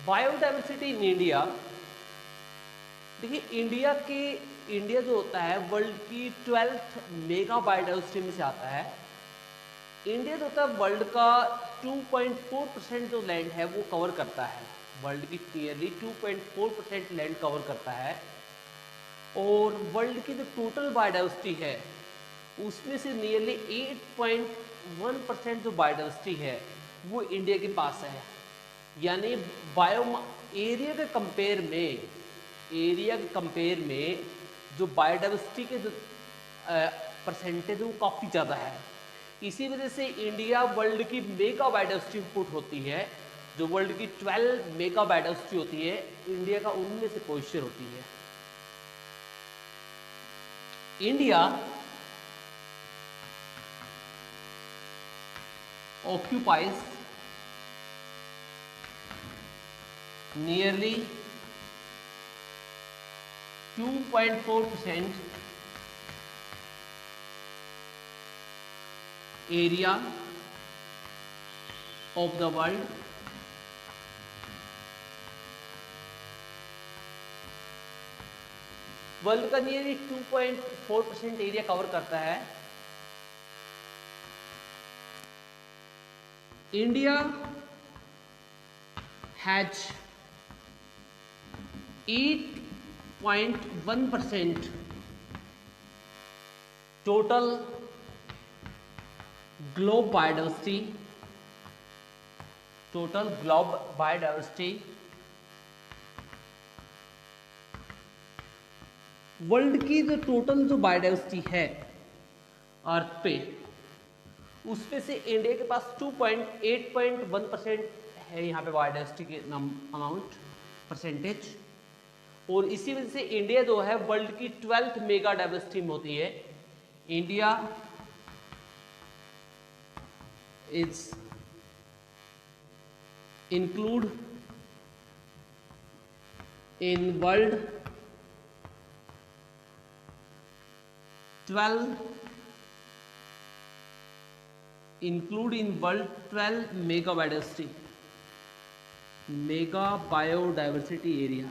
Biodiversity in India, देखिए India जो होता है वर्ल्ड की 12th मेगा बायोडाइवर्सिटी में से आता है। इंडिया जो होता है वर्ल्ड का 2.4% जो लैंड है वो कवर करता है, वर्ल्ड की नियरली 2.4% लैंड कवर करता है। और वर्ल्ड की जो टोटल बायोडाइवर्सिटी है उसमें से नियरली 8.1% जो बायोडाइवर्सिटी है वो इंडिया के पास है। यानी बायो एरिया के कंपेयर में जो बायोडाइवर्सिटी के जो परसेंटेज है वो काफ़ी ज़्यादा है। इसी वजह से इंडिया वर्ल्ड की मेगा बायोडाइवर्सिटी इनपुट होती है, जो वर्ल्ड की 12 मेगा बायोडाइवर्सिटी होती है, इंडिया का उनमें से पोजीशन होती है। India occupies nearly 2.4% area of the world, world का नियरली 2.4% एरिया कवर करता है। India has 8.1% total globe biodiversity. World की जो टोटल जो बायोडाइवर्सिटी है अर्थ पे, उसमें से इंडिया के पास 8.1% है यहाँ पे बायोडाइवर्सिटी के अमाउंट परसेंटेज। और इसी वजह से इंडिया जो है वर्ल्ड की 12th मेगा डाइवर्सिटी में होती है। India is include in world 12 mega biodiversity area.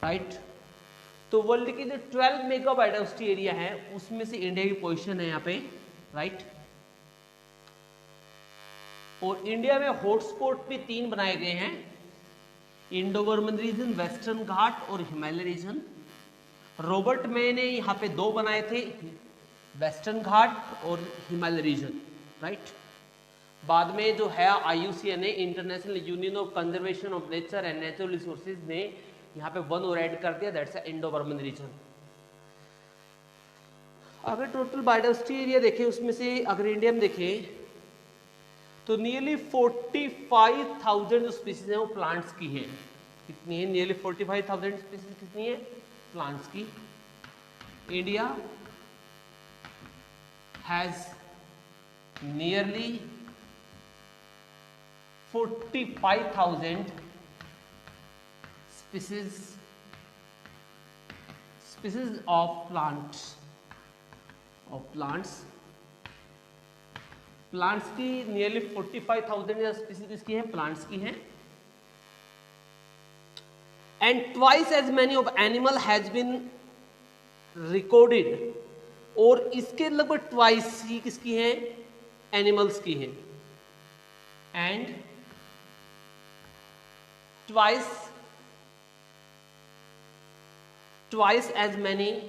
Right, तो वर्ल्ड की जो 12 मेगा बायोडाइवर्सिटी एरिया है उसमें से इंडिया की पोजीशन है यहाँ पे। राइट, और इंडिया में हॉटस्पॉट भी 3 बनाए गए हैं, इंडो बर्मन रीजन, वेस्टर्न घाट और हिमालय रीजन। रॉबर्ट मे ने यहाँ पे 2 बनाए थे, वेस्टर्न घाट और हिमालय रीजन। राइट, बाद में जो है IUCN ने, international union of conservation of nature and natural resources ने यहाँ पे 1 और ऐड कर दिया, दैट्स इंडो बर्मन रीजन। अगर टोटल बायोडाइवर्सिटी एरिया देखें उसमें से अगर इंडिया में देखें तो नियरली 45,000 जो स्पीसीज हैं वो प्लांट्स की हैं। कितनी है? नियरली 45,000 स्पीसीज कितनी है? प्लांट्स की। India has nearly 45,000 species of plants की नियरली 45,000 स्पीसीज इसकी हैं, प्लांट्स की हैं। And twice as many of animal has been recorded, और इसके लगभग ट्वाइस ही किसकी हैं? एनिमल्स की हैं। And twice as many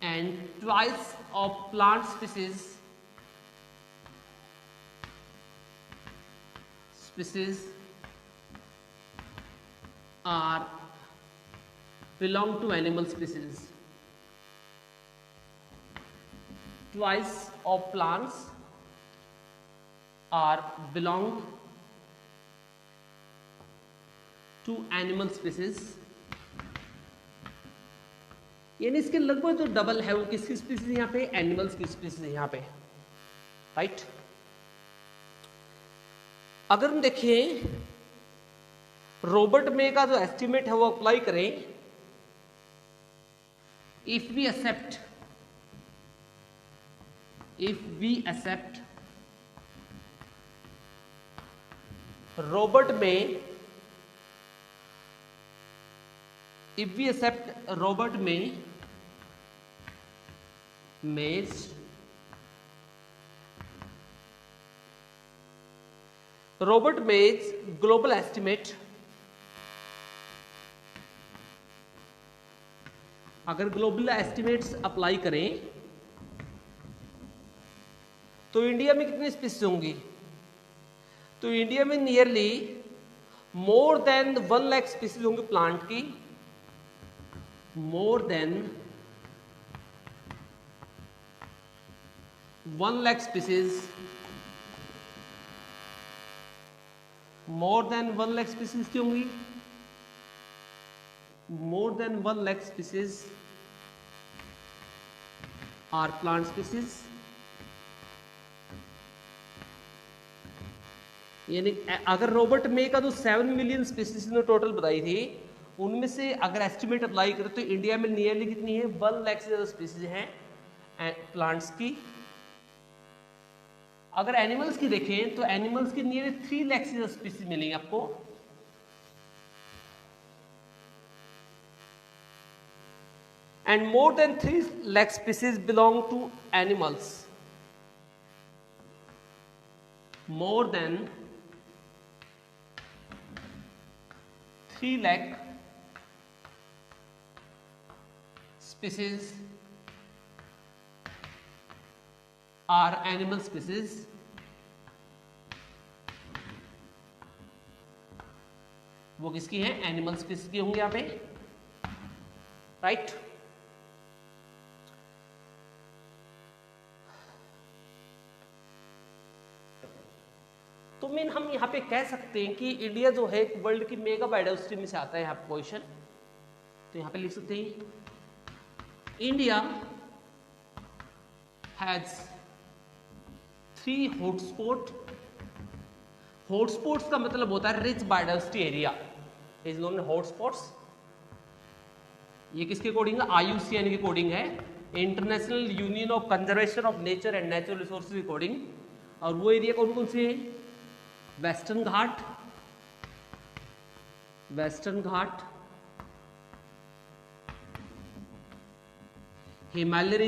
and twice of plant species are belong to animal species. Twice of plants are belong to animal species, यानी इसके लगभग जो डबल है वो किसकी स्पीसीज यहाँ पे? एनिमल्स की स्पीसीज यहाँ पे। राइट, अगर हम देखें रॉबर्ट मे का जो एस्टिमेट है वो अप्लाई करें, if we accept if we accept Robert May, if we accept Robert May's global estimate, अगर ग्लोबल एस्टिमेट्स अप्लाई करें तो इंडिया में कितनी स्पीसीज होंगी? तो इंडिया में nearly more than 1 lakh species होंगी प्लांट की, more than 1 lakh species, more than 1 lakh species की होंगी, more than 1 lakh species are plant species. यानी अगर रॉबर्ट मे का जो 7 मिलियन स्पीसीज ने टोटल बताई थी, उनमें से अगर एस्टिमेट अप्लाई करें तो इंडिया में नियरली कितनी है? 1 लाख से ज्यादा स्पीसीज हैं प्लांट्स की। अगर एनिमल्स की देखें तो एनिमल्स की नियरली 3 लाख से ज्यादा स्पीसीज मिलेंगी आपको। And more than 3 lakh species belong to animals, more than 3 lakh species are animal species, वो किसकी है? एनिमल स्पीसीज की होंगे यहाँ पे, राइट। तो मीन हम यहाँ पे कह सकते हैं कि इंडिया जो है वर्ल्ड की मेगा बायोडाइवर्सिटी में से आता है यहाँ पे क्वेश्चन। तो यहाँ पे लिख सकते हैं इंडिया हैज 3 हॉटस्पॉट। हॉटस्पॉट्स का मतलब होता है rich biodiversity area, is known as hotspots. ये किसके अकॉर्डिंग है? IUCN के अकॉर्डिंग है, international union of conservation of nature and natural resources के अकॉर्डिंग। और वो एरिया कौन कौन से हैं? Western Ghat, Himalayan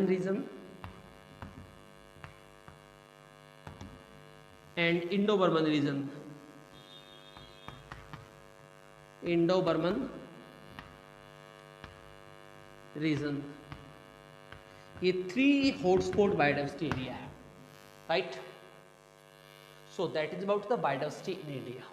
region and Indo Burman region. ये 3 हॉटस्पॉट बायोडाइवर्सिटी एरिया है, right? So that is about the biodiversity in India.